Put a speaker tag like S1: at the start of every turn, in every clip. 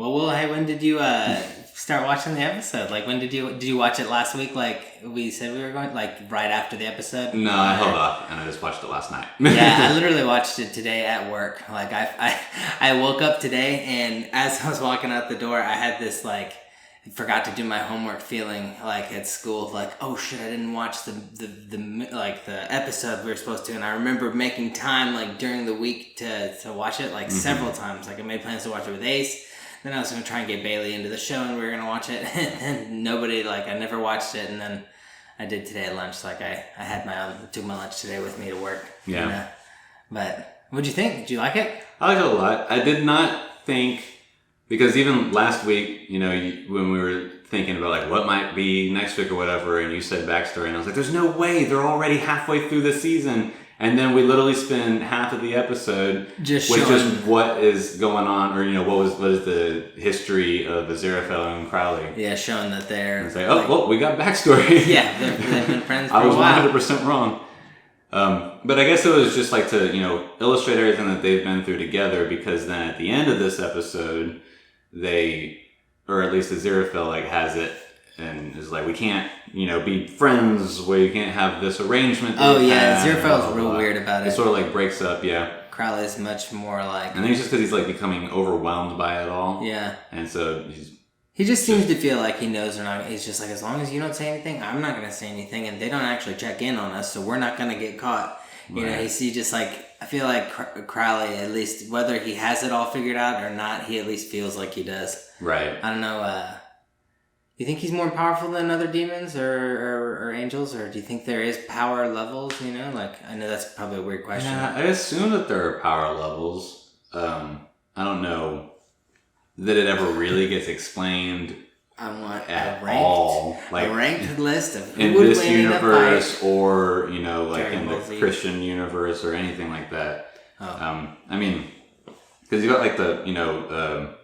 S1: Well, hey, when did you start watching the episode? Like, when did you watch it last week? Like we said we were going, like right after the episode.
S2: No, I held off and I just watched it last night.
S1: Yeah, I literally watched it today at work. Like I woke up today and as I was walking out the door, I had this like forgot to do my homework feeling like at school, like, oh shit, I didn't watch the episode we were supposed to. And I remember making time like during the week to watch it like several times. Like I made plans to watch it with Ace. Then I was going to try and get Bailey into the show and we were going to watch it. And nobody, like, I never watched it. And then I did today at lunch. Like, I had took my lunch today with me to work.
S2: Yeah.
S1: And, but what'd you think? Did you like it?
S2: I liked it a lot. I did not think, because even last week, you know, when we were thinking about, like, what might be next week or whatever, and you said backstory, and I was like, there's no way. They're already halfway through the season. And then we literally spend half of the episode with just what is going on, or, you know, what is the history of Aziraphale and Crowley.
S1: Yeah, showing that they're...
S2: It's like, oh, well, we got backstory.
S1: Yeah, they've been friends for a while.
S2: I was 100% wrong. But I guess it was just like to, you know, illustrate everything that they've been through together, because then at the end of this episode, or at least Aziraphale, like, has it, and is like, we can't, you know, be friends where you can't have this arrangement.
S1: Oh yeah, Aziraphale's real weird about it.
S2: It sort of like breaks up, yeah.
S1: Crowley's much more like...
S2: And then it's just because he's like becoming overwhelmed by it all.
S1: Yeah.
S2: And so
S1: he just seems to feel like he knows or not. He's just like, as long as you don't say anything, I'm not going to say anything. And they don't actually check in on us, so we're not going to get caught. You know, he just like... I feel like Crowley, at least, whether he has it all figured out or not, he at least feels like he does.
S2: Right.
S1: I don't know, you think he's more powerful than other demons or angels, or do you think there is power levels, you know? Like, I know that's probably a weird question.
S2: Yeah, I assume that there are power levels. I don't know that it ever really gets explained at all. Like,
S1: a ranked list of who
S2: in
S1: would
S2: this
S1: win
S2: universe, or, you know, like in the
S1: Christian
S2: universe or anything like that.
S1: Oh.
S2: I mean, because you got like the, you know,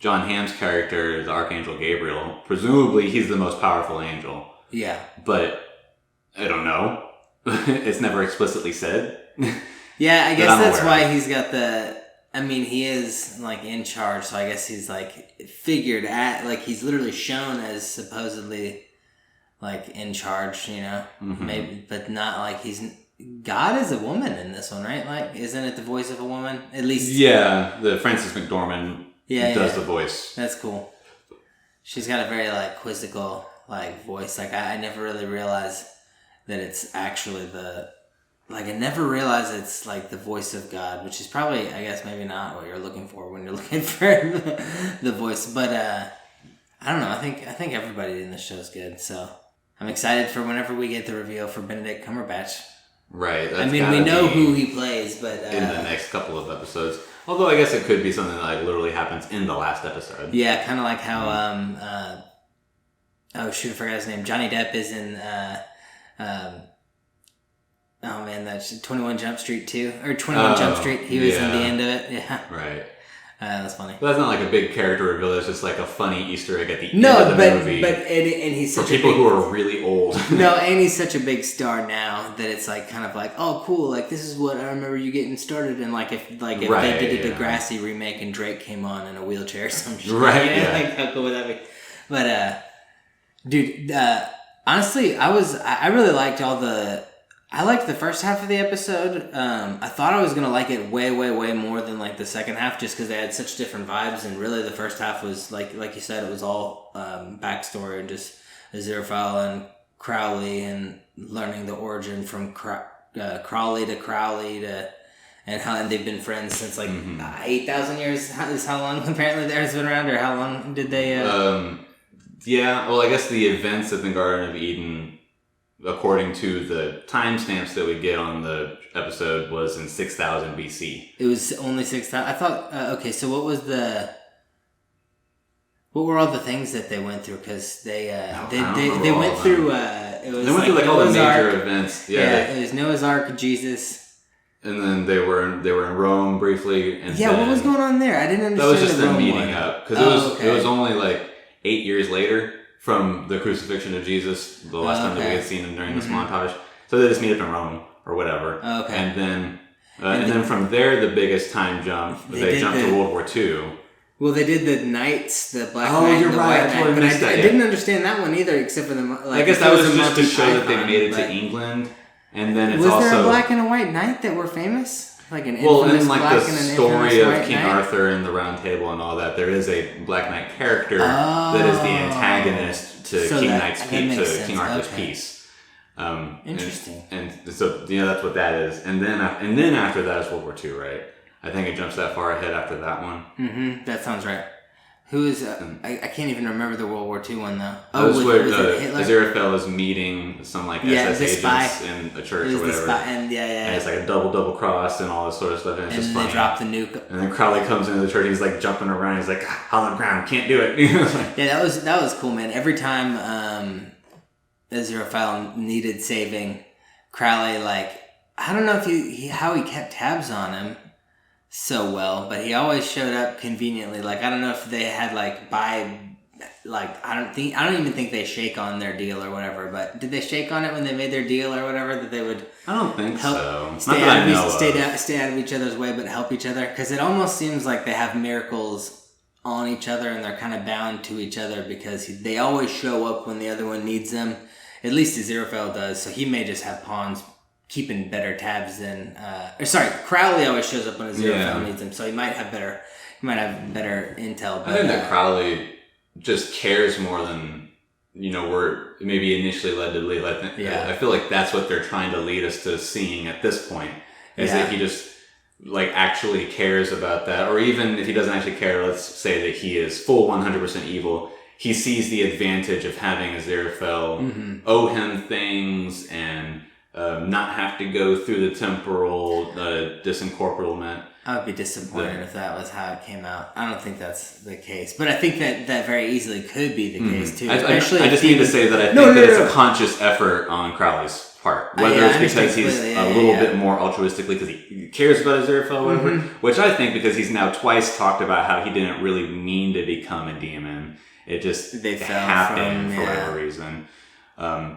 S2: John Hamm's character, the Archangel Gabriel. Presumably, he's the most powerful angel.
S1: Yeah.
S2: But I don't know. It's never explicitly said.
S1: Yeah, I guess that's why he's got the... I mean, he is, like, in charge, so I guess he's, like, figured at... Like, he's literally shown as supposedly, like, in charge, you know? Mm-hmm. Maybe, but not, like, he's... God is a woman in this one, right? Like, isn't it the voice of a woman? At least...
S2: Yeah, the Frances McDormand does the voice.
S1: That's cool. She's got a very, like, quizzical, like, voice. Like, I never really realized that it's actually the... Like, I never realized it's, like, the voice of God, which is probably, I guess, maybe not what you're looking for when you're looking for the voice. But, I don't know. I think everybody in the show is good. So, I'm excited for whenever we get the reveal for Benedict Cumberbatch.
S2: Right.
S1: I mean, we know who he plays, but...
S2: in the next couple of episodes. Although, I guess it could be something that, like, literally happens in the last episode.
S1: Yeah, kind of like how, oh, shoot, I forgot his name. Johnny Depp is in, oh man, that's 21 Jump Street 2. Or 21 Jump Street. He was in the end of it. Yeah.
S2: Right.
S1: That's funny.
S2: But that's not like a big character reveal. It's just like a funny Easter egg at the end of the movie.
S1: And he's such
S2: for people who are really old.
S1: No, and he's such a big star now that it's like kind of like, oh, cool. Like, this is what I remember you getting started. And like if they did a Degrassi remake and Drake came on in a wheelchair or some shit.
S2: Right.
S1: Yeah. Like, how cool would that be? But, dude, honestly, I really liked I liked the first half of the episode. I thought I was going to like it way, way, way more than like the second half just because they had such different vibes. And really the first half was, like you said, it was all backstory and just Aziraphale and Crowley and learning the origin from Crowley to and they've been friends since like 8,000 years is how long apparently the Earth's been around, or how long did they...
S2: Yeah, well, I guess the events of the Garden of Eden... according to the timestamps that we get on the episode, was in 6,000 BC.
S1: It was only 6,000? I thought... okay, so what were all the things that they went through? Because they went through... It was
S2: they went through like all the major events.
S1: Yeah, it was Noah's Ark, Jesus...
S2: And then they were in Rome briefly. And
S1: what was going on there? I didn't understand.
S2: That was just them meeting up. Because it was only like 8 years later from the crucifixion of Jesus, the last time that we had seen him during this montage. So they just meet up in Rome or whatever. Okay. And then from there, the biggest time jump, they jumped to World War II.
S1: Well, they did the Knights, the Black
S2: Oh,
S1: Knight,
S2: you're
S1: and the
S2: right.
S1: White
S2: I totally
S1: Knight,
S2: missed
S1: but
S2: that,
S1: I
S2: yeah.
S1: didn't understand that one either, except for the like.
S2: I guess that was just to show that they
S1: multi-icon,
S2: made it to
S1: but-
S2: England, and then it's
S1: Was
S2: also
S1: there a Black and a White Knight that were famous? Like an
S2: well,
S1: infamous
S2: in like
S1: Black
S2: the
S1: and an
S2: story
S1: infamous
S2: of
S1: White
S2: King
S1: Knight?
S2: Arthur and the Round Table and all that, there is a Black Knight character that is the antagonist to
S1: So
S2: King
S1: that-
S2: Knight's
S1: that
S2: piece,
S1: makes
S2: to
S1: sense.
S2: King Arthur's
S1: Okay.
S2: piece.
S1: Interesting.
S2: And so that's what that is. And then after that is World War II, right? I think it jumps that far ahead after that one.
S1: Mm-hmm. That sounds right. Who is? I can't even remember the World War II one though.
S2: That was where
S1: was it Hitler?
S2: Aziraphale is meeting some like SS
S1: the spy.
S2: agents in a church
S1: It
S2: or
S1: was the
S2: whatever.
S1: spy, and
S2: And it's like a double cross and all this sort of stuff, and it's
S1: and
S2: just
S1: then
S2: funny.
S1: they drop the nuke.
S2: And then Crowley comes into the church, he's like jumping around, he's like, on the ground, can't do it.
S1: Yeah, that was cool, man. Every time Aziraphale needed saving, Crowley, like, I don't know if how he kept tabs on him so well, but he always showed up conveniently. Like, I don't know if they had I don't even think they shake on their deal or whatever, but did they shake on it when they made their deal or whatever, that they would
S2: I don't think
S1: help
S2: so. Not
S1: stay
S2: that I know of.
S1: stay out of each other's way but help each other? Because it almost seems like they have miracles on each other and they're kind of bound to each other because they always show up when the other one needs them. At least Aziraphale does, so he may just have pawns keeping better tabs than Crowley always shows up when Aziraphale needs him, so he might have better intel. But,
S2: I think that Crowley just cares more than we're maybe initially led to believe. I feel like that's what they're trying to lead us to seeing at this point, is that he just like actually cares about that. Or even if he doesn't actually care, let's say that he is full 100% evil, he sees the advantage of having Aziraphale owe him things and not have to go through the temporal disincorporation.
S1: I would be disappointed if that was how it came out. I don't think that's the case, but I think that very easily could be the case too.
S2: I just need to say that I think that it's a conscious effort on Crowley's part, whether it's because he's a little bit more altruistically because he cares about Aziraphale or whatever, which I think because he's now twice talked about how he didn't really mean to become a demon. It just happened for whatever reason,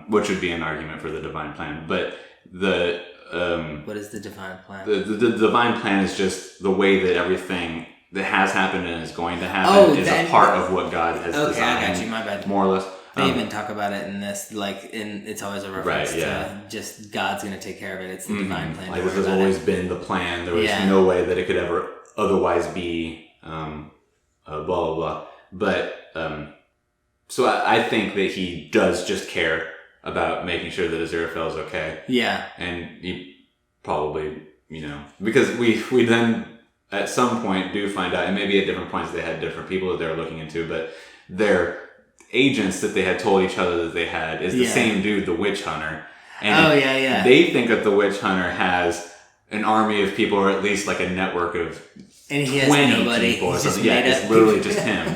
S2: which would be an argument for the divine plan. But what
S1: is the divine plan?
S2: The divine plan is just the way that everything that has happened and is going to happen is a part of what God has designed.
S1: Okay, I got you. My bad.
S2: More or less.
S1: They even talk about it in this, it's always a reference to just God's going to take care of it. It's the divine plan.
S2: Like this has always been the plan. There was no way that it could ever otherwise be blah, blah, blah. But, so I think that he does just care about making sure that Aziraphale is okay. Yeah. And he probably, because we then at some point do find out, and maybe at different points they had different people that they were looking into, but their agents that they had told each other that they had is the same dude, the witch hunter. And they think that the witch hunter has an army of people, or at least like a network of
S1: and he
S2: 20
S1: has nobody.
S2: people or something. Yeah, it's literally just him.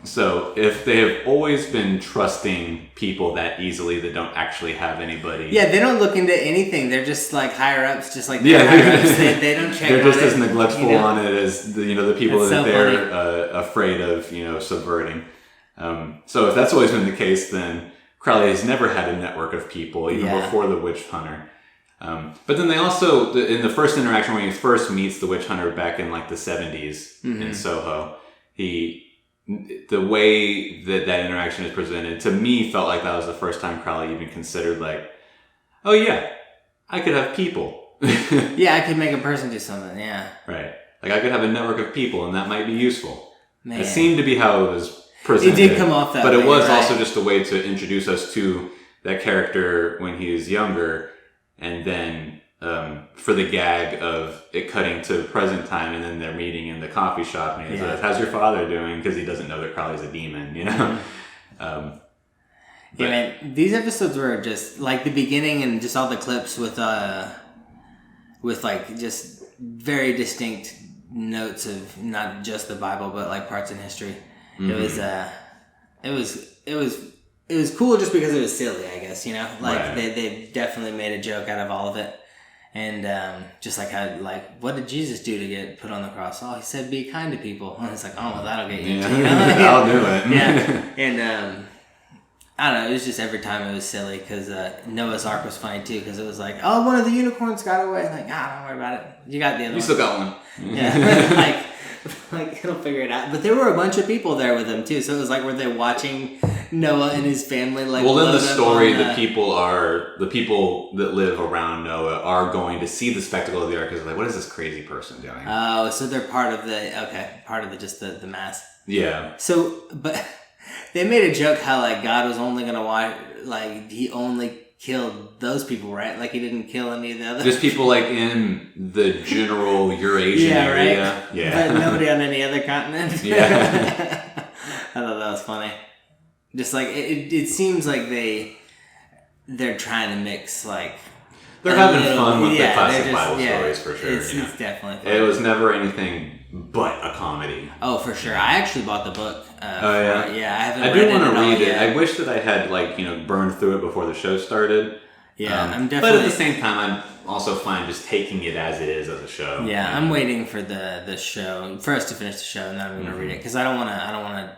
S2: So if they have always been trusting people that easily that don't actually have anybody.
S1: Yeah, they don't look into anything. They're just like higher ups, just like higher ups. They don't check.
S2: They're just as neglectful on it as the people that they're afraid of subverting. So if that's always been the case, then Crowley has never had a network of people even before the witch hunter. But then they also, in the first interaction when he first meets the witch hunter back in like the 70s in Soho, the way that interaction is presented to me felt like that was the first time Crowley even considered like, oh yeah, I could have people.
S1: I could make a person do something. Yeah.
S2: Right. Like I could have a network of people and that might be useful.
S1: Man.
S2: It seemed to be how it was presented.
S1: It did come off that way.
S2: But it was also just a way to introduce us to that character when he was younger, and then for the gag of it cutting to present time, and then they're meeting in the coffee shop, and he's like, "How's your father doing?" Because he doesn't know that Crowley's a demon,
S1: man, these episodes were just like the beginning, and just all the clips with like just very distinct notes of not just the Bible, but like parts in history. It was cool just because it was silly, I guess, they definitely made a joke out of all of it. And just like how, like, what did Jesus do to get put on the cross? Oh, he said, be kind to people. And it's like, oh, well, that'll get you.
S2: I'll do it.
S1: Yeah. And I don't know, it was just every time it was silly because Noah's Ark was funny too because it was like, oh, one of the unicorns got away. Like, don't worry about it. You got the other one.
S2: You still got one.
S1: Yeah. like he'll figure it out. But there were a bunch of people there with him too, so it was like, were they watching Noah and his family? Like,
S2: well, in the story, the people that live around Noah are going to see the spectacle of the ark. Because like, what is this crazy person doing?
S1: Oh, so they're part of just the mass.
S2: Yeah.
S1: So, but they made a joke how like God was only gonna watch, like he only killed those people, right? Like he didn't kill any of the others.
S2: Just people like in the general Eurasian area.
S1: Right?
S2: Yeah.
S1: But nobody on any other continent.
S2: Yeah.
S1: I thought that was funny. Just like it seems like they're trying to mix like
S2: they're having fun with the classic Bible stories for sure.
S1: It's definitely fun.
S2: It was never anything but a comedy.
S1: Oh, for sure. I actually bought the book.
S2: Oh yeah,
S1: yeah. I haven't.
S2: I do want to read it.
S1: Yet.
S2: I wish that I had burned through it before the show started.
S1: Yeah, I'm definitely.
S2: But at the same time, I'm also fine just taking it as it is as a show.
S1: Yeah, I'm waiting for the show for us to finish the show, and then I'm gonna read it because I don't want to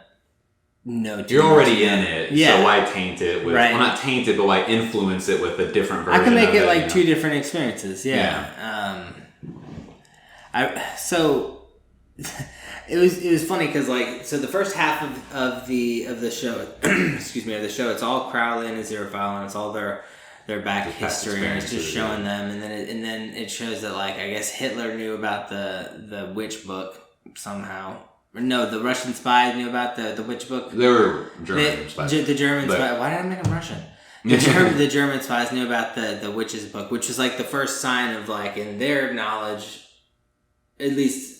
S1: know too
S2: You're
S1: much
S2: already in it,
S1: yeah.
S2: so why taint it with?
S1: Right.
S2: Well, not taint it, but why influence it with a different version?
S1: I can make
S2: of
S1: it like
S2: you
S1: two different experiences. Yeah. It was funny because the first half of the show, excuse me, of the show, it's all Crowley and Aziraphale, and it's all their back history, and it's just showing them, and then it shows that I guess Hitler knew about the witch book somehow. Or no, the Russian spies knew about the witch book.
S2: They were German spies.
S1: The German spies. Why did I make them Russian? The German spies knew about the witch's book, which is the first sign of in their knowledge, at least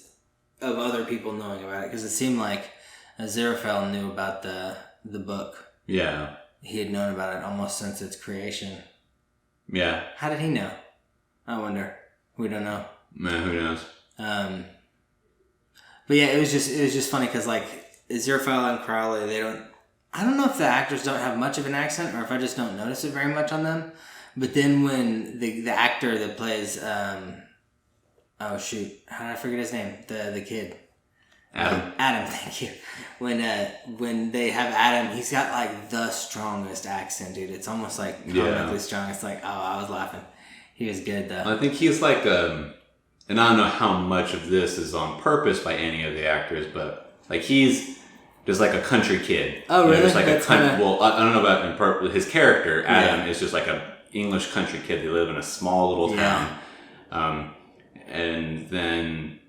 S1: of other people knowing about it, because it seemed like Aziraphale knew about the book.
S2: Yeah.
S1: He had known about it almost since its creation.
S2: Yeah.
S1: How did he know? I wonder. We don't know.
S2: Man, who knows?
S1: But yeah, it was just funny because Aziraphale and Crowley, I don't know if the actors don't have much of an accent or if I just don't notice it very much on them. But then when the actor that plays oh shoot, how did I forget his name? The kid.
S2: Adam.
S1: Adam, thank you. When they have Adam, he's got the strongest accent, dude. It's almost comically strong. It's I was laughing. He was good though.
S2: I think he's and I don't know how much of this is on purpose by any of the actors, but he's just a country kid.
S1: Oh really?
S2: Just well, I don't know about his character. Adam is just a English country kid. They live in a small little town. And then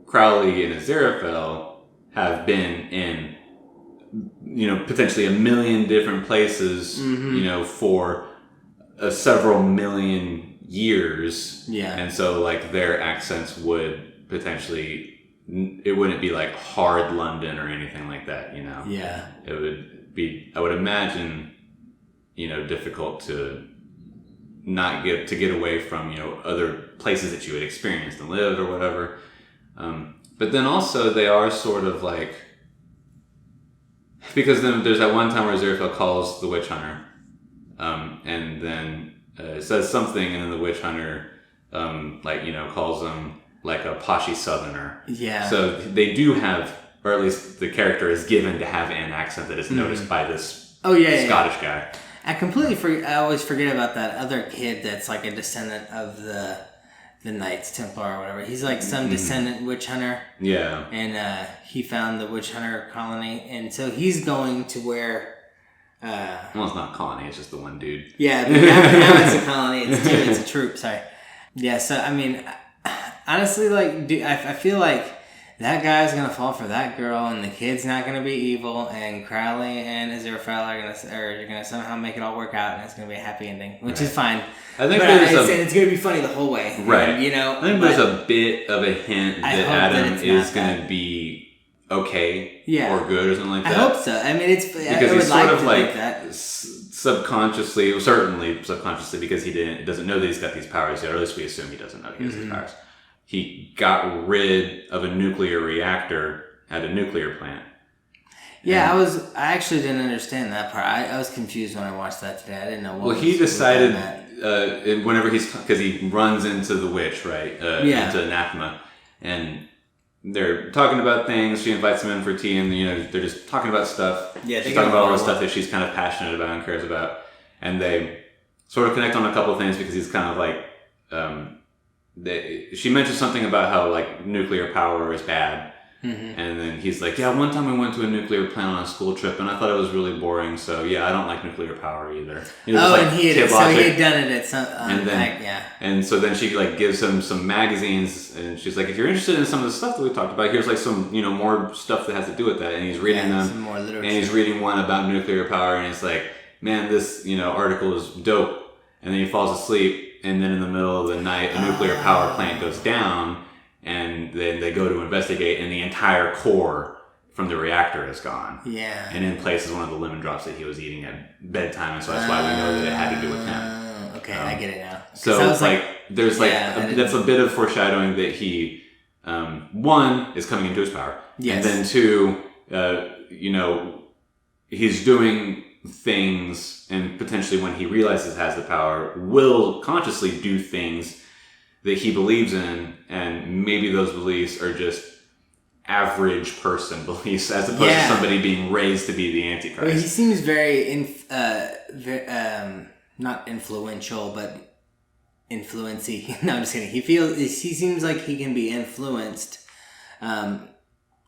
S2: Crowley and Aziraphale have been in, potentially a million different places, for several million years. Yeah. And so, their accents would potentially, it wouldn't be hard London or anything like that, Yeah. It would be, I would imagine, difficult to not get away from other places that you had experienced and lived or whatever, but then also they are sort of because then there's that one time where Aziraphale calls the witch hunter, and then says something, and then the witch hunter calls him a poshy southerner. Yeah. So they do have, or at least the character is given to have an accent that is noticed by this Scottish guy.
S1: I always forget about that other kid that's a descendant of the Knights Templar or whatever. He's some descendant witch hunter. Yeah. And he found the witch hunter colony, and so he's going to where...
S2: well, it's not a colony, it's just the one dude.
S1: Yeah, but now it's a colony. It's a troop, sorry. Yeah, so, I mean, honestly, I feel that guy's gonna fall for that girl, and the kid's not gonna be evil, and Crowley and Aziraphale are gonna somehow make it all work out, and it's gonna be a happy ending, which is fine.
S2: I think
S1: it's gonna be funny the whole way,
S2: right?
S1: And,
S2: I think there's a bit of a hint that Adam is gonna be okay, or good, or something like that.
S1: I hope so. I mean, it's
S2: because he's sort of subconsciously, certainly subconsciously, because he doesn't know that he's got these powers yet, or at least we assume he doesn't know he has these powers. He got rid of a nuclear reactor at a nuclear plant.
S1: Yeah, I actually didn't understand that part. I was confused when I watched that today. I didn't know what.
S2: Well, he decided whenever because he runs into the witch, right? Into anathema, and they're talking about things. She invites him in for tea, and they're just talking about stuff. Yeah, she's talking about all the stuff that she's kind of passionate about and cares about, and they sort of connect on a couple of things because he's kind of she mentions something about how nuclear power is bad, And then he's like, yeah, one time we went to a nuclear plant on a school trip, and I thought it was really boring. So yeah, I don't like nuclear power either.
S1: You know, and he had done it at some.
S2: And then, and so then she like gives him some magazines, and she's like, if you're interested in some of the stuff that we talked about, here's like some more stuff that has to do with that. And he's reading them,
S1: some more literature.
S2: And he's reading one about nuclear power, and he's like, man, this article is dope. And then he falls asleep, and then in the middle of the night, a nuclear power plant goes down. And then they go to investigate, and the entire core from the reactor is gone.
S1: Yeah.
S2: And in place is one of the lemon drops that he was eating at bedtime, and so that's why we know that it had to do with him.
S1: Okay, I get it now.
S2: So it's there's that's a bit of foreshadowing that he, one, is coming into his power.
S1: Yes.
S2: And then two, he's doing things, and potentially when he realizes he has the power, will consciously do things that he believes in, and maybe those beliefs are just average person beliefs as opposed to somebody being raised to be the Antichrist.
S1: Well, he seems very not influential, but influency. No, I'm just kidding. He seems like he can be influenced, and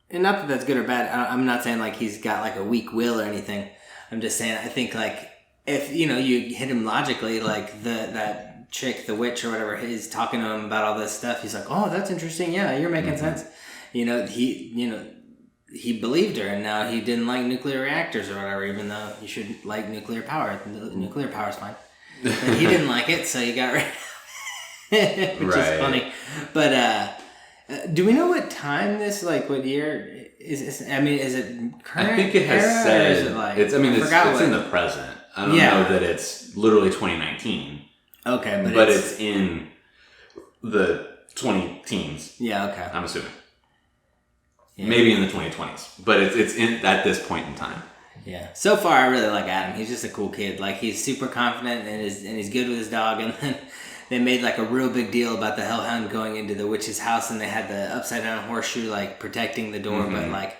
S1: not that that's good or bad. I'm not saying like he's got like a weak will or anything. I'm just saying I think like if you hit him logically, like that chick, the witch or whatever, is talking to him about all this stuff. He's like, oh, that's interesting. Yeah, you're making sense. He believed her, and now he didn't like nuclear reactors or whatever, even though you should like nuclear power. Nuclear power's fine. But he didn't like it, so he got rid of it, which is funny. But do we know what time this, like what year is? I mean, is it current?
S2: I think it has
S1: era,
S2: said,
S1: or is it like,
S2: it's in the present. I don't know that it's literally 2019.
S1: Okay,
S2: but it's in the 20-teens.
S1: Yeah, okay.
S2: I'm assuming. Yeah. Maybe in the 2020s, but it's in at this point in time.
S1: Yeah. So far, I really like Adam. He's just a cool kid. Like he's super confident and he's good with his dog. And then they made like a real big deal about the hellhound going into the witch's house, and they had the upside down horseshoe like protecting the door. But like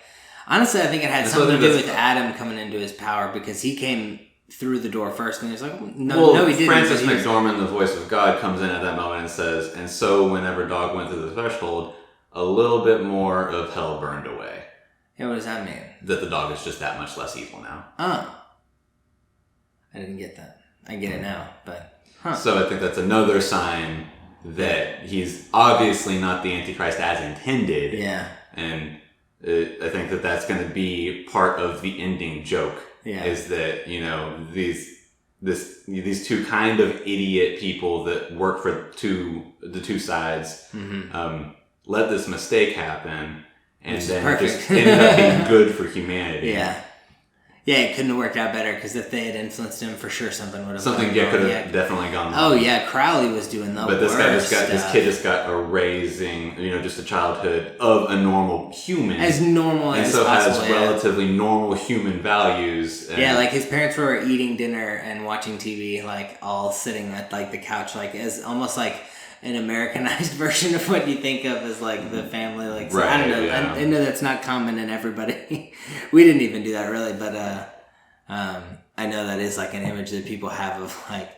S1: honestly, I think it had something to do with Adam coming into his power, because he came through the door first, and he was like, no, he didn't.
S2: Francis McDormand, the voice of God, comes in at that moment and says, and so whenever dog went through the threshold, a little bit more of hell burned away.
S1: Yeah, what does that mean?
S2: That the dog is just that much less evil now.
S1: Oh. I didn't get that. I get it now, but...
S2: So I think that's another sign that he's obviously not the Antichrist as intended.
S1: Yeah.
S2: And I think that that's going to be part of the ending joke. Yeah. Is that, these two kind of idiot people that work for the two sides let this mistake happen, and then just ended up being good for humanity.
S1: Yeah. Yeah, it couldn't have worked out better, because if they had influenced him, for sure something would have
S2: could have definitely gone wrong.
S1: Oh yeah, Crowley was doing the
S2: But this kid just got a raising, just a childhood of a normal human,
S1: as normal as possible,
S2: and so has relatively normal human values.
S1: And like his parents were eating dinner and watching TV, like all sitting at like the couch, like as almost like an Americanized version of what you think of as like the family, like so, I don't know. Yeah. I know that's not common in everybody. We didn't even do that really, but I know that is like an image that people have of like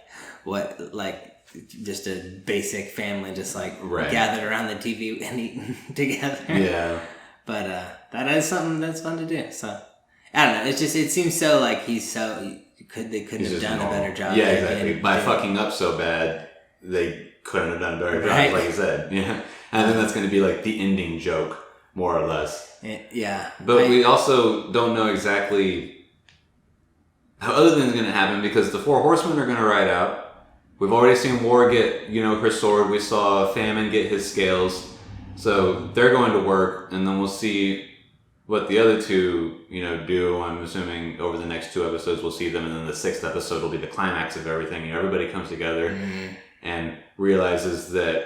S1: what like just a basic family just like gathered around the TV and eating together.
S2: Yeah.
S1: But that is something that's fun to do. So I don't know. It seems so like they couldn't have done a better job.
S2: Yeah, exactly. By fucking up so bad, they couldn't have done a better job, like you said. Yeah. And I think that's going to be like the ending joke, more or less.
S1: Yeah.
S2: But we also don't know exactly how other things are going to happen, because the four horsemen are going to ride out. We've already seen War get, her sword. We saw Famine get his scales. So they're going to work, and then we'll see what the other two, do. I'm assuming over the next 2 episodes we'll see them, and then the 6th episode will be the climax of everything. Everybody comes together and realizes that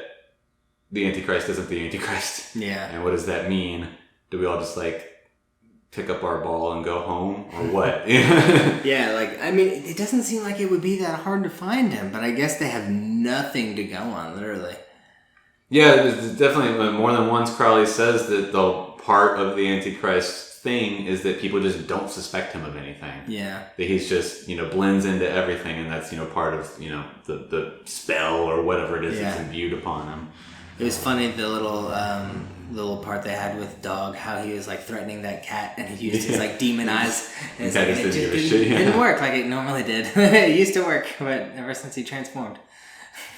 S2: the Antichrist isn't the Antichrist.
S1: Yeah.
S2: And what does that mean? Do we all just pick up our ball and go home, or what?
S1: Yeah, it doesn't seem like it would be that hard to find him, but I guess they have nothing to go on, literally.
S2: Yeah, there's definitely more than once Crowley says that the part of the Antichrist thing is that people just don't suspect him of anything.
S1: Yeah.
S2: That he's just, blends into everything, and that's, part of, the spell or whatever it is that's imbued upon him.
S1: It was funny, the little little part they had with Dog, how he was like threatening that cat, and he used his like demon eyes. And it just didn't work like it normally did. It used to work, but ever since he transformed,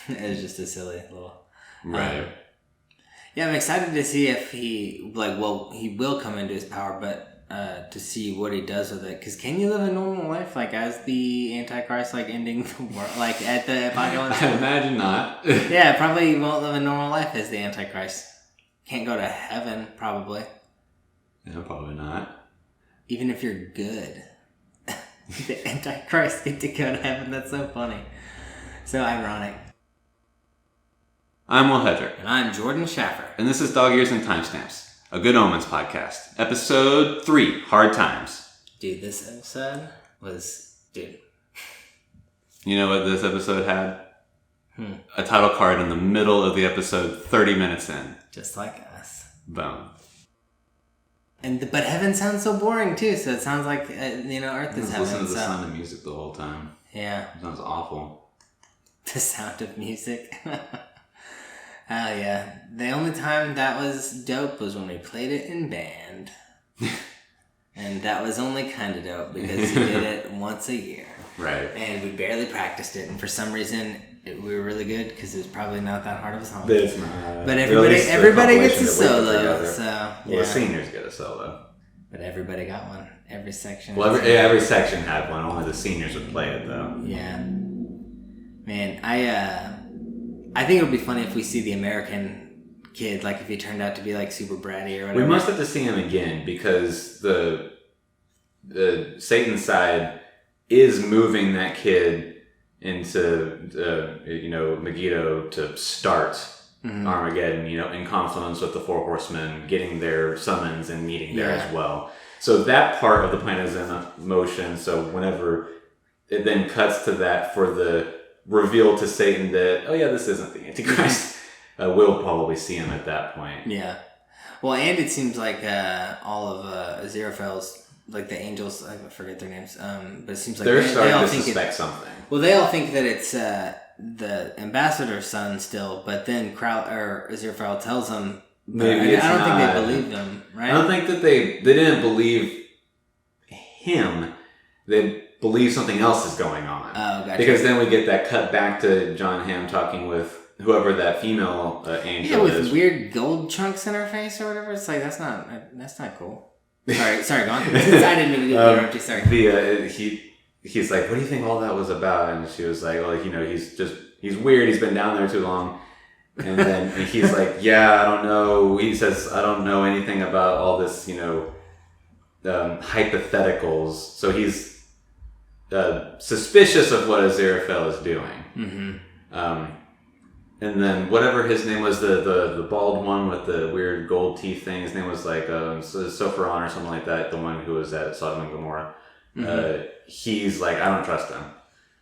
S1: it was just a silly little.
S2: Right.
S1: Yeah, I'm excited to see if he he will come into his power, but to see what he does with it. Because can you live a normal life like as the Antichrist, like ending the world, like at the apocalypse?
S2: I imagine not.
S1: Yeah, probably won't live a normal life as the Antichrist. Can't go to heaven, probably.
S2: No, probably not.
S1: Even if you're good, the Antichrist get to go to heaven. That's so funny. So ironic.
S2: I'm Will Hedrick.
S1: And I'm Jordan Schaffer.
S2: And this is Dog Ears and Timestamps, a Good Omens podcast. Episode 3, Hard Times.
S1: Dude, this episode was... Dude.
S2: You know what this episode had? A title card in the middle of the episode, 30 minutes in.
S1: Just like us.
S2: Boom.
S1: But heaven sounds so boring, too, so it sounds like, Earth is heaven.
S2: Listen to the sound of music the whole time.
S1: Yeah.
S2: It sounds awful.
S1: The sound of music. Hell yeah. The only time that was dope was when we played it in band. And that was only kind of dope because we did it once a year.
S2: Right.
S1: And we barely practiced it. And for some reason, we were really good because it was probably not that hard of a song.
S2: It's not.
S1: But everybody gets a solo. So,
S2: well, the seniors get a solo.
S1: But everybody got one. Every section.
S2: Well, every section had one. Only the seniors would play it, though.
S1: Yeah. Man, I think it would be funny if we see the American kid, like if he turned out to be like super bratty or whatever.
S2: We must have to see him again because the Satan side is moving that kid into Megiddo to start Armageddon, in confluence with the Four Horsemen, getting their summons and meeting there as well. So that part of the plan is in motion. So whenever it then cuts to that for the reveal to Satan that, oh yeah, this isn't the Antichrist, we'll probably see him at that point.
S1: Yeah. Well, and it seems like all of Aziraphale's, like the angels, I forget their names, but it seems like
S2: they're starting
S1: all
S2: to
S1: think
S2: suspect something.
S1: Well, they all think that it's the ambassador's son still, but then Aziraphale tells them,
S2: maybe
S1: I don't think they believe them, right?
S2: I don't think that they didn't believe him. They believe something else is going on.
S1: Oh, gotcha.
S2: Because then we get that cut back to John Hamm talking with whoever that female angel is.
S1: Yeah, with weird gold chunks in her face or whatever. It's like, that's not cool. Sorry, go on. I didn't mean to interrupt you, sorry.
S2: He's like, what do you think all that was about? And she was like, well, he's weird. He's been down there too long. And then he's like, yeah, I don't know. He says, I don't know anything about all this, hypotheticals. So he's suspicious of what Aziraphale is doing. Mm-hmm. And then whatever his name was, the bald one with the weird gold teeth thing, his name was like Sopharon or something like that, the one who was at Sodom and Gomorrah. Mm-hmm. He's like, I don't trust him.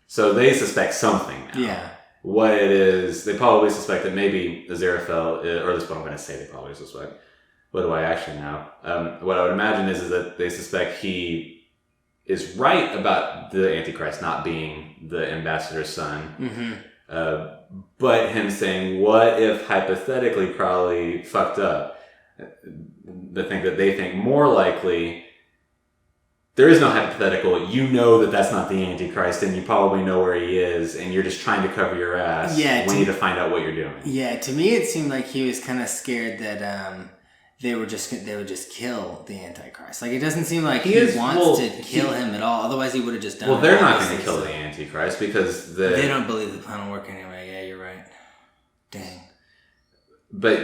S2: So they suspect something now.
S1: Yeah.
S2: What it is, they probably suspect that maybe Aziraphale, or this is what I'm going to say, they probably suspect. What do I actually know? What I would imagine is that they suspect he is right about the Antichrist not being the ambassador's son. Mm-hmm. But him saying, what if hypothetically Crowley fucked up? They think more likely, there is no hypothetical. You know that that's not the Antichrist, and you probably know where he is, and you're just trying to cover your ass.
S1: Yeah,
S2: we need to find out what you're doing.
S1: Yeah, to me it seemed like he was kind of scared that they would just kill the Antichrist. Like, it doesn't seem like he wants to kill him at all. Otherwise, he would have just done it.
S2: Well, they're not going to kill the Antichrist because
S1: they don't believe the plan will work anyway. Yeah, you're right. Dang.
S2: But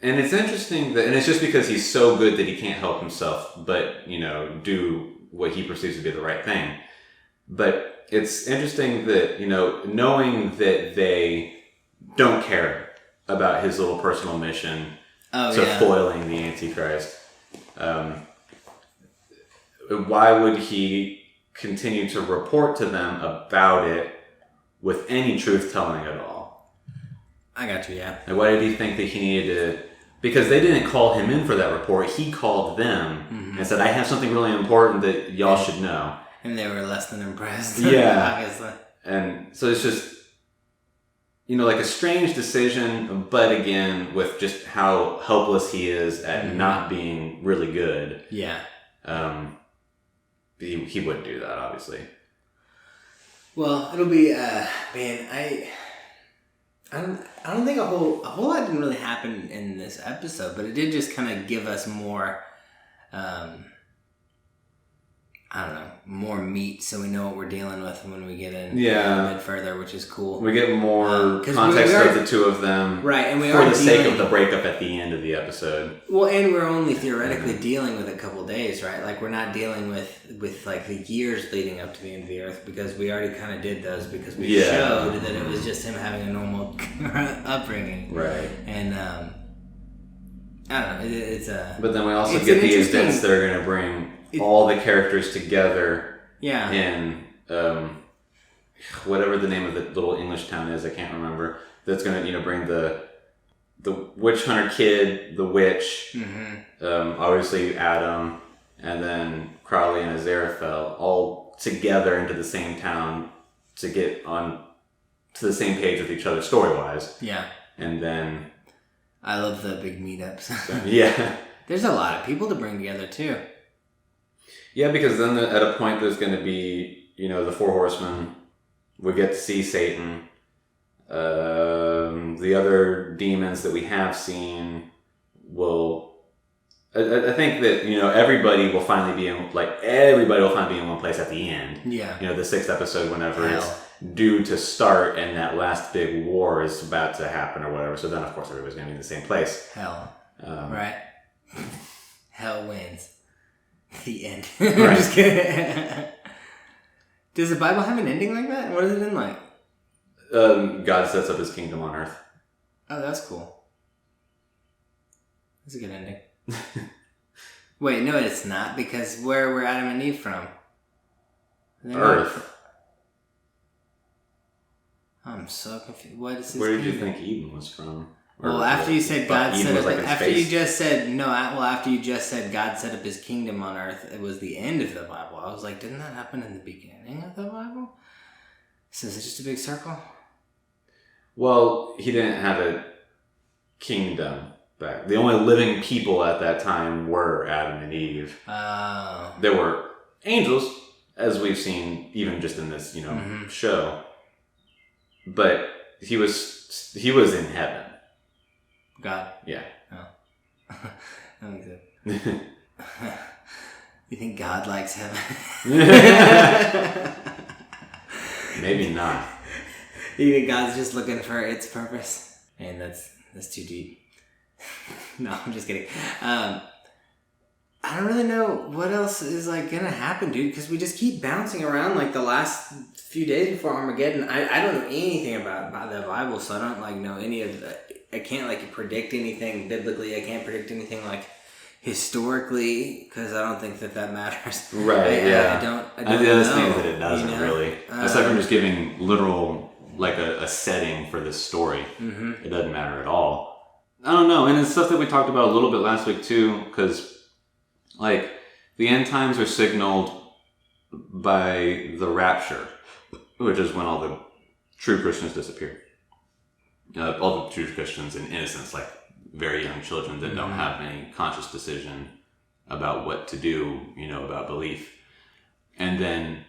S2: and it's interesting that, and it's just because he's so good that he can't help himself but, do what he perceives to be the right thing. But it's interesting that, knowing that they don't care about his little personal mission foiling the Antichrist, why would he continue to report to them about it with any truth-telling at all?
S1: I got you, yeah.
S2: And why did he think that he needed to... Because they didn't call him in for that report. He called them and said, I have something really important that y'all should know. And
S1: they were less than impressed.
S2: Yeah.
S1: Obviously.
S2: And so it's just... like a strange decision, but again, with just how helpless he is at not being really good.
S1: Yeah.
S2: He wouldn't do that, obviously.
S1: Well, it'll be, man, I don't think a whole lot didn't really happen in this episode, but it did just kind of give us more, I don't know, more meat, so we know what we're dealing with when we get in a bit further, which is cool.
S2: We get more context of the two of them,
S1: right? And we
S2: for
S1: are
S2: the sake of the breakup at the end of the episode.
S1: Well, and we're only theoretically dealing with a couple days, right? Like, we're not dealing with like the years leading up to the end of the earth, because we already kind of did those, because we showed that it was just him having a normal upbringing,
S2: right?
S1: And I don't know, it's a.
S2: But then we also get the events that are going to bring all the characters together.
S1: Yeah.
S2: In whatever the name of the little English town is, I can't remember. That's going to bring the witch hunter kid, the witch, obviously Adam, and then Crowley and Aziraphale all together into the same town to get on to the same page with each other story wise.
S1: Yeah.
S2: And then
S1: I love the big meetups.
S2: Yeah.
S1: There's a lot of people to bring together too.
S2: Yeah, because then at a point there's going to be, the four horsemen. We get to see Satan. The other demons that we have seen will. I think that everybody will finally be in one place at the end.
S1: Yeah.
S2: The sixth episode, whenever it's due to start, and that last big war is about to happen or whatever. So then, of course, everybody's going to be in the same place.
S1: Hell. Right. Hell wins. The end.
S2: Right.
S1: I'm just kidding. Does the Bible have an ending like that? What does it end like?
S2: God sets up his kingdom on earth.
S1: Oh, that's cool. That's a good ending. Wait, no, it's not, because where were Adam and Eve from?
S2: Earth.
S1: I'm so confused. What is his
S2: Where did
S1: kingdom?
S2: you think Eden was from?
S1: Well, after you said God set up, after
S2: space?
S1: you just said God set up his kingdom on earth, it was the end of the Bible. I was like, didn't that happen in the beginning of the Bible? So is it just a big circle?
S2: Well, he didn't have a kingdom back. The only living people at that time were Adam and Eve.
S1: Oh.
S2: There were angels, as we've seen even just in this, show. But he was in heaven.
S1: God.
S2: Yeah.
S1: Oh. That makes sense. You think God likes heaven?
S2: Maybe not.
S1: You think God's just looking for its purpose? Man, that's too deep. No, I'm just kidding. I don't really know what else is gonna happen, dude, because we just keep bouncing around the last few days before Armageddon. I don't know anything about the Bible, so I don't know any of the. I can't predict anything biblically. I can't predict anything historically, because I don't think that matters.
S2: Right.
S1: I don't know.
S2: That it doesn't really. Aside from just giving literal a setting for this story, it doesn't matter at all. I don't know, and it's stuff that we talked about a little bit last week too, because the end times are signaled by the rapture, which is when all the true Christians disappear. All the true Christians in innocence, very young children that don't have any conscious decision about what to do, about belief. And then,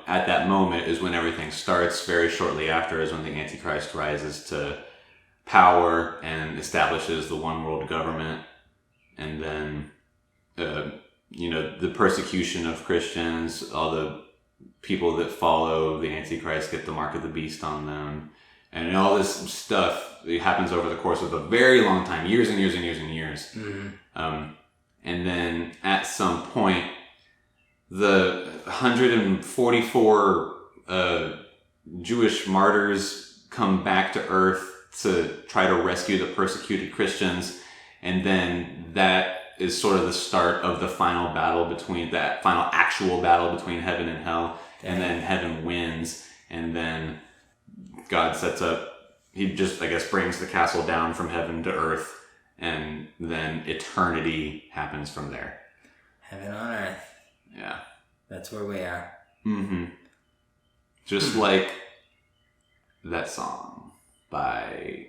S2: at that moment is when everything starts. Very shortly after is when the Antichrist rises to power and establishes the one world government. And then, the persecution of Christians, all the people that follow the Antichrist get the mark of the beast on them. And all this stuff, it happens over the course of a very long time, years and years and years and years. And then at some point, the 144 Jewish martyrs come back to earth to try to rescue the persecuted Christians. And then that is sort of the start of the final actual battle between heaven and hell. Dang. And then heaven wins. And then God sets up, he just, brings the castle down from heaven to earth, and then eternity happens from there.
S1: Heaven on earth.
S2: Yeah.
S1: That's where we are.
S2: Just like that song. by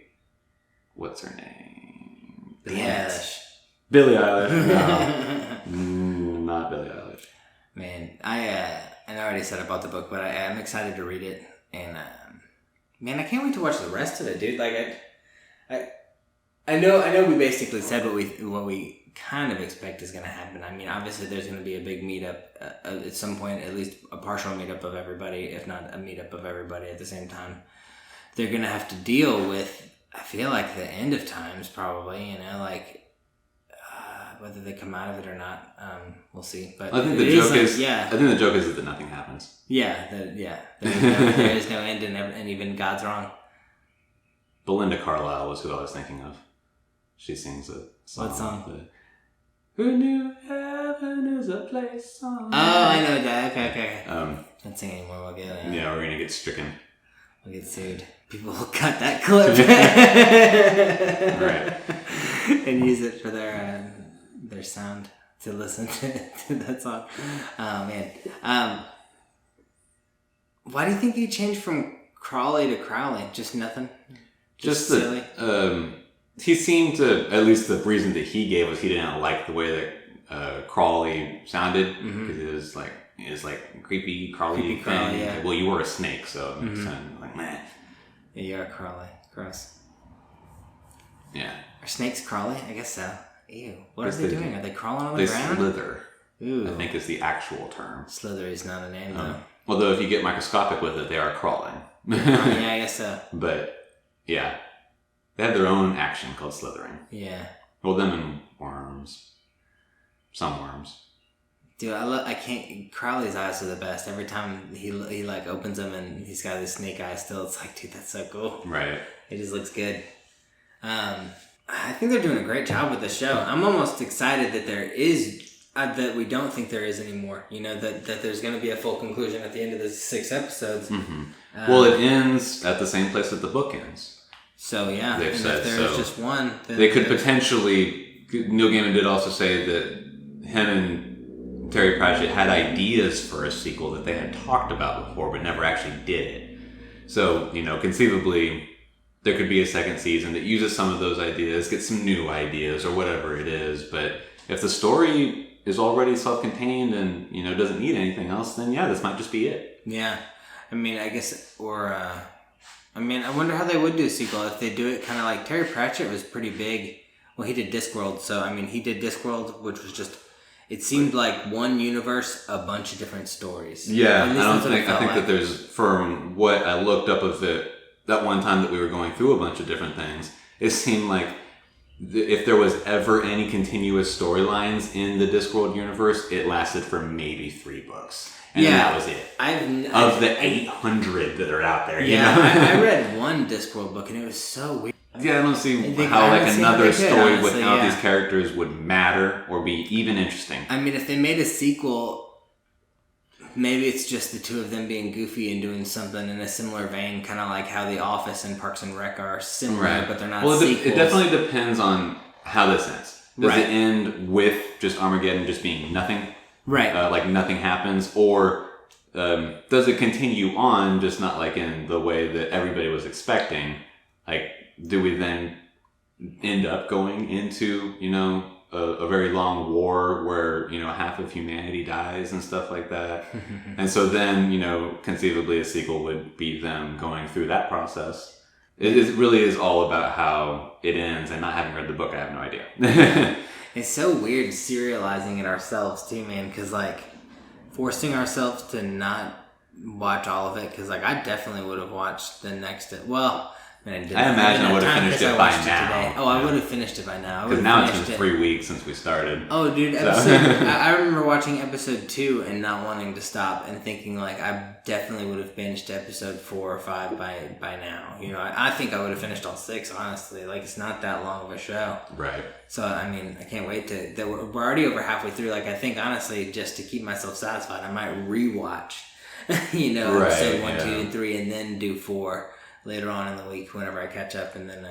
S2: what's her name?
S1: Billie Eilish.
S2: Billie Eilish. No. Not Billie Eilish.
S1: Man, I already said I bought the book, but I'm excited to read it, and man, I can't wait to watch the rest of it, dude. Like I know we basically said what we kind of expect is going to happen. I mean, obviously there's going to be a big meetup at some point, at least a partial meetup of everybody, if not a meetup of everybody at the same time. They're going to have to deal with, I feel like, the end of times, probably, like whether they come out of it or not, we'll see. But
S2: I think the joke is that nothing happens.
S1: Yeah, there is no end, and even God's wrong.
S2: Belinda Carlisle was who I was thinking of. She sings a song.
S1: What song?
S2: Who knew heaven is a place on.
S1: Oh, I know that. Okay.
S2: Don't
S1: sing anymore. We'll get
S2: yeah, we're gonna get stricken.
S1: We'll get sued. People will cut that clip.
S2: Right.
S1: And use it for their sound to listen to that song. Oh man. Why do you think he changed from Crowley to Crowley? Just nothing. Just silly.
S2: He seemed to, at least the reason that he gave was he didn't like the way that Crowley sounded, because it was like creepy Crowley thing.
S1: Yeah.
S2: Well, you were a snake, so it sounded like meh.
S1: Yeah, you're a Crowley. Gross.
S2: Yeah.
S1: Are snakes Crowley? I guess so. Ew. What are they doing? Are they crawling on the ground?
S2: They slither.
S1: Ooh.
S2: I think is the actual term.
S1: Slither is not a name, though.
S2: Although if you get microscopic with it, they are crawling.
S1: Yeah, I guess so.
S2: But, yeah. They have their own action called slithering.
S1: Yeah.
S2: Well, them and worms. Some worms.
S1: Dude, I can't... Crowley's eyes are the best. Every time he like opens them and he's got his snake eyes still, it's like, dude, that's so cool.
S2: Right.
S1: It just looks good. I think they're doing a great job with the show. I'm almost excited that there is... that we don't think there is anymore. That there's going to be a full conclusion at the end of the 6 episodes.
S2: Mm-hmm. Well, it ends at the same place that the book ends.
S1: So, yeah.
S2: They've
S1: and
S2: said,
S1: if there's just one... Then
S2: they could potentially... Neil Gaiman did also say that him and Terry Pratchett had ideas for a sequel that they had talked about before, but never actually did it. So, conceivably, there could be a second season that uses some of those ideas, gets some new ideas, or whatever it is. But if the story is already self-contained and, doesn't need anything else, then yeah, this might just be it.
S1: Yeah. I mean, I guess, or... I wonder how they would do a sequel if they do it kind of like Terry Pratchett was pretty big. Well, he did Discworld, so he did Discworld, which was just, it seemed like one universe, a bunch of different stories.
S2: Yeah, I think that there's, from what I looked up of it that one time that we were going through a bunch of different things, it seemed like if there was ever any continuous storylines in the Discworld universe, it lasted for maybe 3 books. And that was it. Of the 800 that are out there.
S1: I read one Discworld book and it was so weird.
S2: Yeah, I don't see how another story without these characters would matter or be even interesting. I mean,
S1: if they made a sequel, maybe it's just the two of them being goofy and doing something in a similar vein, kind of like how The Office and Parks and Rec are similar, but they're not sequels.
S2: It definitely depends on how this ends. Does it end with just Armageddon just being nothing?
S1: Right.
S2: Like nothing happens, or does it continue on, just not like in the way that everybody was expecting? Like, do we then end up going into, a very long war where, half of humanity dies and stuff like that? And so then, conceivably a sequel would be them going through that process. It really is all about how it ends, and not having read the book, I have no idea.
S1: It's so weird serializing it ourselves too, man, because forcing ourselves to not watch all of it, because I definitely would have watched the next... Well, I
S2: imagine I would have finished it by now.
S1: Oh, I would have finished it by now.
S2: Because now it's been 3 weeks since we started.
S1: Oh, dude, I remember watching episode 2 and not wanting to stop and thinking I definitely would have binged episode 4 or 5 by now. I think I would have finished all 6, honestly. It's not that long of a show.
S2: Right.
S1: So, I can't wait to... We're already over halfway through. I think, honestly, just to keep myself satisfied, I might rewatch, episode 1, 2, and 3, and then do 4 later on in the week whenever I catch up, and then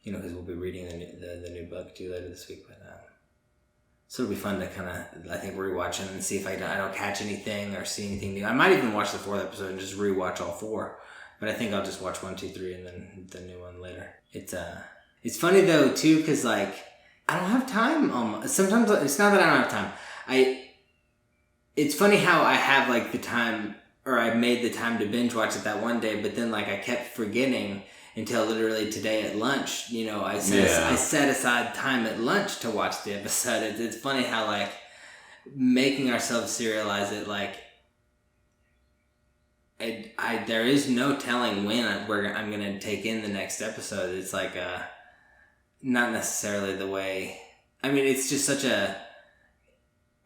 S1: because we'll be reading the new book too later this week. But so it'll be fun to kind of, I think, rewatch it and see if I don't catch anything or see anything new. I might even watch the 4th episode and just rewatch all 4 But I think I'll just watch 1, 2, 3 and then the new one later. It's funny though too, because like I don't have time. Sometimes it's not that I don't have time. It's funny how I have like the time, or I made the time to binge watch it that one day, but then like I kept forgetting until literally today at lunch. You know, I set aside time at lunch to watch the episode. It's funny how like making ourselves serialize it, like there is no telling when I'm gonna take in the next episode. It's like not necessarily the way. I mean, it's just such a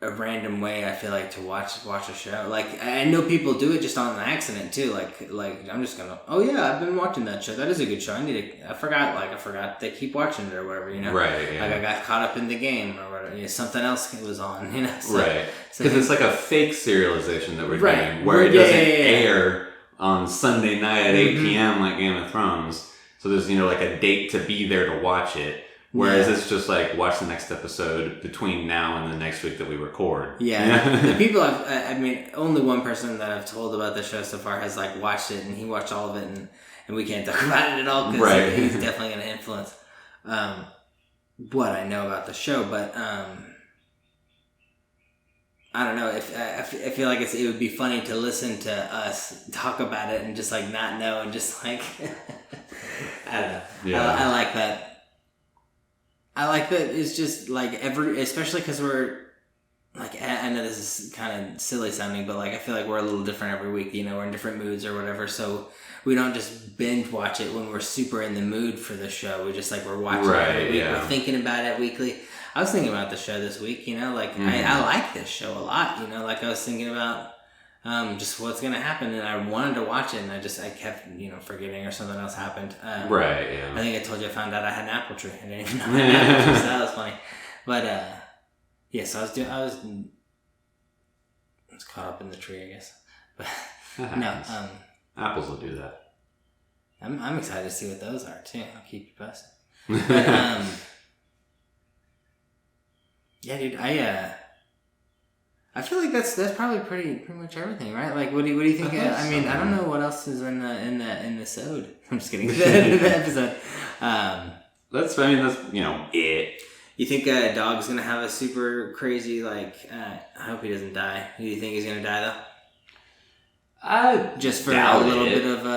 S1: random way I feel like to watch a show. Like I know people do it just on accident too. Like I'm just gonna, oh yeah, I've been watching that show. That is a good show. I forgot they keep watching it or whatever. You know,
S2: right? Yeah.
S1: Like I got caught up in the game or whatever. You know, something else was on. You know, so,
S2: right? Because it's like a fake serialization that we're
S1: right.
S2: doing, where it doesn't air on Sunday night at 8 p.m. like Game of Thrones. So there's like a date to be there to watch it. Whereas it's just like watch the next episode between now and the next week that we record.
S1: Yeah, the people only one person that I've told about the show so far has like watched it, and he watched all of it, and we can't talk about it at all because he's definitely going to influence what I know about the show. But I don't know if I feel like it would be funny to listen to us talk about it and just like not know and just like I don't know. Yeah. I like that. I like that it's just like especially because we're like, I know this is kind of silly sounding, but like I feel like we're a little different every week. You know, we're in different moods or whatever, so we don't just binge watch it when we're super in the mood for the show. We just like we're watching it every week. We're thinking about it weekly. I was thinking about the show this week. You know, like I like this show a lot. You know, like I was thinking about just what's gonna happen, and I wanted to watch it, and I kept forgetting or something else happened. I think I told you I found out I had an apple tree. I didn't even know I had an apple tree, so that was funny. But so I was caught up in the tree, I guess. But no,
S2: apples will do that.
S1: I'm excited to see what those are too. I'll keep you posted. But yeah, dude, I feel like that's probably pretty much everything, right? Like, what do you think? I mean, I don't know what else is in the sode. I'm just kidding. The episode.
S2: That's it.
S1: You think Dog's gonna have a super crazy like? I hope he doesn't die. Do you think he's gonna die though? Just for a little bit of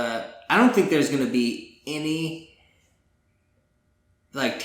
S1: I don't think there's gonna be any like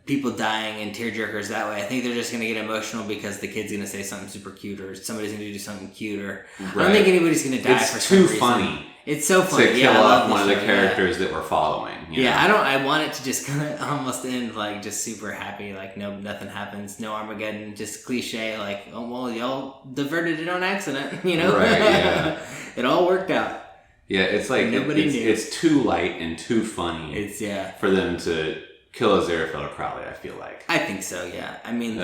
S1: people dying and tearjerkers that way. I think they're just gonna get emotional because the kid's gonna say something super cute or somebody's gonna do something cute or I don't think anybody's gonna die for some reason. It's too funny. It's so funny
S2: to kill off one of the characters that we're following. You know?
S1: I want it to just kind of almost end like just super happy, like nothing happens, no Armageddon, just cliche, like oh well y'all diverted it on accident, you know?
S2: Right, yeah.
S1: It all worked out.
S2: Yeah, it's like nobody knew. It's too light and too funny.
S1: It's
S2: for them to kill Aziraphale or Crowley, I feel like.
S1: I think so, yeah. I mean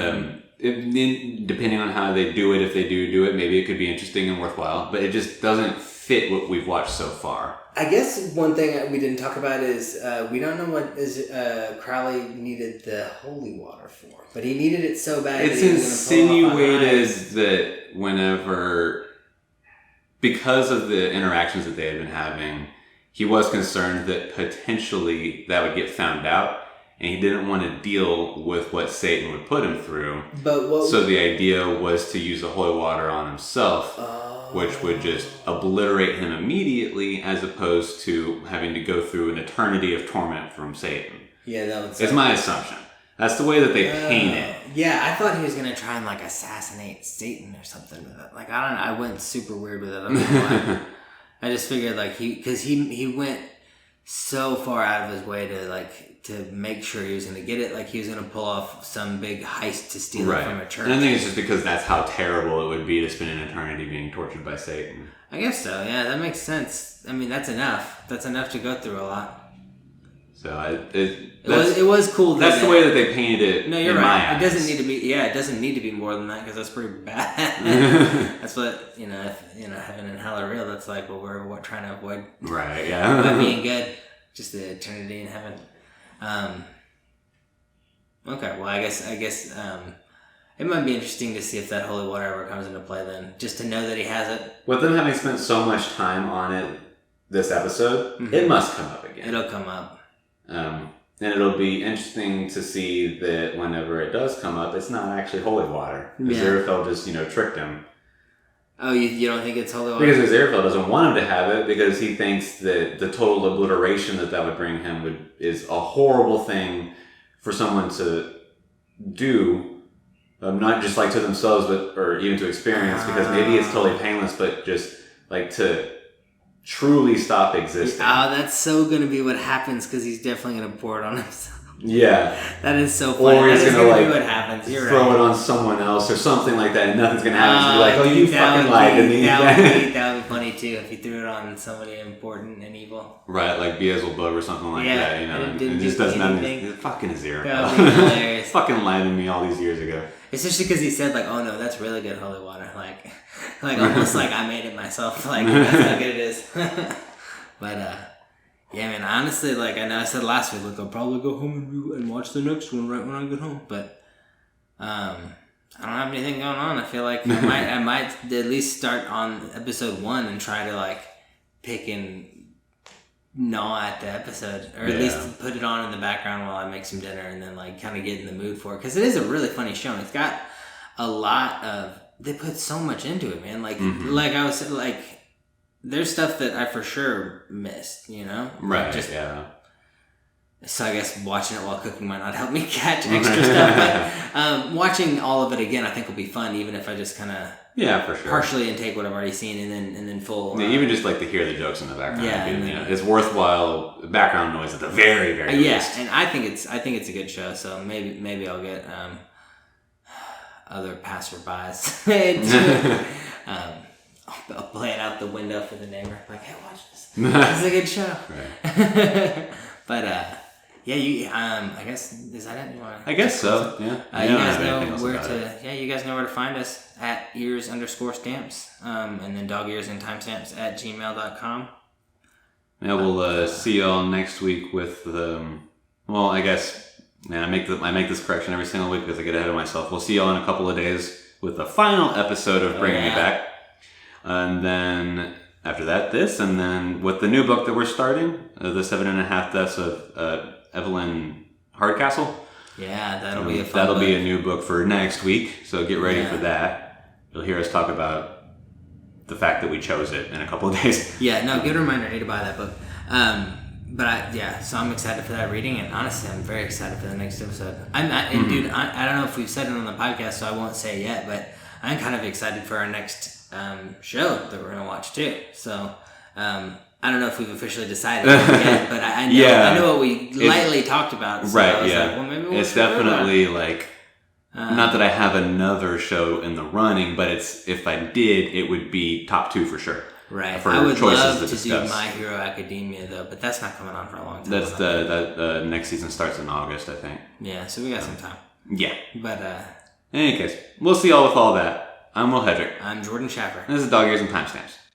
S2: depending on how they do it, if they do it, maybe it could be interesting and worthwhile, but it just doesn't fit what we've watched so far.
S1: I guess one thing we didn't talk about is we don't know what Crowley needed the holy water for, but he needed it so bad.
S2: It's insinuated that whenever, because of the interactions that they had been having, he was concerned that potentially that would get found out, and he didn't want to deal with what Satan would put him through. So the idea was to use the holy water on himself, which would just obliterate him immediately, as opposed to having to go through an eternity of torment from Satan.
S1: Yeah, that would.
S2: It's my assumption. That's the way that they paint it.
S1: Yeah, I thought he was gonna try and like assassinate Satan or something with it. Like I don't know. I went super weird with it. I don't know why. I just figured like he went so far out of his way to make sure he was going to get it. Like he was going to pull off some big heist to steal it from a church.
S2: And I think it's just because that's how terrible it would be to spend an eternity being tortured by Satan.
S1: I guess so. Yeah, that makes sense. I mean, that's enough. That's enough to go through a lot.
S2: So
S1: it was cool.
S2: That's the way that they painted it.
S1: No, you're right. It doesn't need to be. Yeah, it doesn't need to be more than that because that's pretty bad. That's what heaven and hell are real. That's like what we're trying to avoid.
S2: Right. Yeah.
S1: By being good, just the eternity in heaven. Okay. Well, I guess it might be interesting to see if that holy water ever comes into play. Then, just to know that he has it.
S2: With them having spent so much time on it, this episode, it must come up again.
S1: It'll come up.
S2: And it'll be interesting to see that whenever it does come up, it's not actually holy water. Aziraphale just, tricked him.
S1: Oh, you don't think it's holy water?
S2: Because Aziraphale doesn't want him to have it because he thinks that the total obliteration that would bring him is a horrible thing for someone to do, not just like to themselves, or even to experience, because maybe it's totally painless, but just like to truly stop existing.
S1: Oh, that's so going to be what happens because he's definitely going to pour it on himself.
S2: Yeah.
S1: That is so funny.
S2: Or he's
S1: going to be what happens. You're
S2: throw
S1: right.
S2: it on someone else or something like that, and nothing's going to happen. So be like, you fucking lied to me.
S1: That would be funny too if he threw it on somebody important and evil.
S2: Right, like Beelzebub or something like that, and it just does nothing. It's fucking Aziraphale.
S1: That would be hilarious.
S2: Fucking lied to me all these years ago.
S1: Especially because he said, oh no, that's really good holy water. Like almost like I made it myself. That's how good it is. But, yeah, man, honestly, I know I said last week, I'll probably go home and watch the next one right when I get home. But, I don't have anything going on. I feel like I might at least start on episode 1 and try to, pick and gnaw at the episode. Or at least put it on in the background while I make some dinner and then, kind of get in the mood for it. Because it is a really funny show. And it's got a lot of... They put so much into it, man. Like I was saying, there's stuff that I for sure missed,
S2: Right,
S1: So I guess watching it while cooking might not help me catch extra stuff, but watching all of it again I think will be fun, even if I just kind of
S2: for sure
S1: partially intake what I've already seen and then full.
S2: Even just to hear the jokes in the background. It's worthwhile background noise at the very, very least.
S1: And I think it's a good show, so maybe I'll get other passerbys. I'll play it out the window for the neighbor. Hey, watch this. This is a good show.
S2: Right.
S1: But, I guess, is that it?
S2: I guess so, yeah.
S1: You guys know where you guys know where to find us at ears_stamps, and then dog ears and timestamps at gmail.com.
S2: Yeah, we'll see y'all next week with I guess, man, I make this correction every single week because I get ahead of myself. We'll see y'all in a couple of days with the final episode of Bringing Me Back. And then after that, and then with the new book that we're starting, The 7.5 Deaths of Evelyn Hardcastle.
S1: Yeah, that'll be a fun
S2: That'll
S1: book.
S2: be a new book for next week, so get ready for that. You'll hear us talk about the fact that we chose it in a couple of days.
S1: Yeah, no, good reminder. I need to buy that book. So I'm excited for that reading, and honestly, I'm very excited for the next episode. Dude, I don't know if we've said it on the podcast, so I won't say it yet, but I'm kind of excited for our next show that we're going to watch too. So, I don't know if we've officially decided yet, but I know what we lightly talked about. So
S2: right,
S1: maybe we'll
S2: it's definitely not that I have another show in the running, but if I did, it would be top 2 for sure.
S1: Right.
S2: For
S1: I would love to
S2: discuss.
S1: do My Hero Academia though, but that's not coming on for a long time.
S2: That's the next season starts in August, I think.
S1: Yeah, so we got some time.
S2: Yeah.
S1: But
S2: in any case, we'll see y'all with all that. I'm Will Hedrick.
S1: I'm Jordan Schaffer.
S2: This is Dog Ears and Timestamps.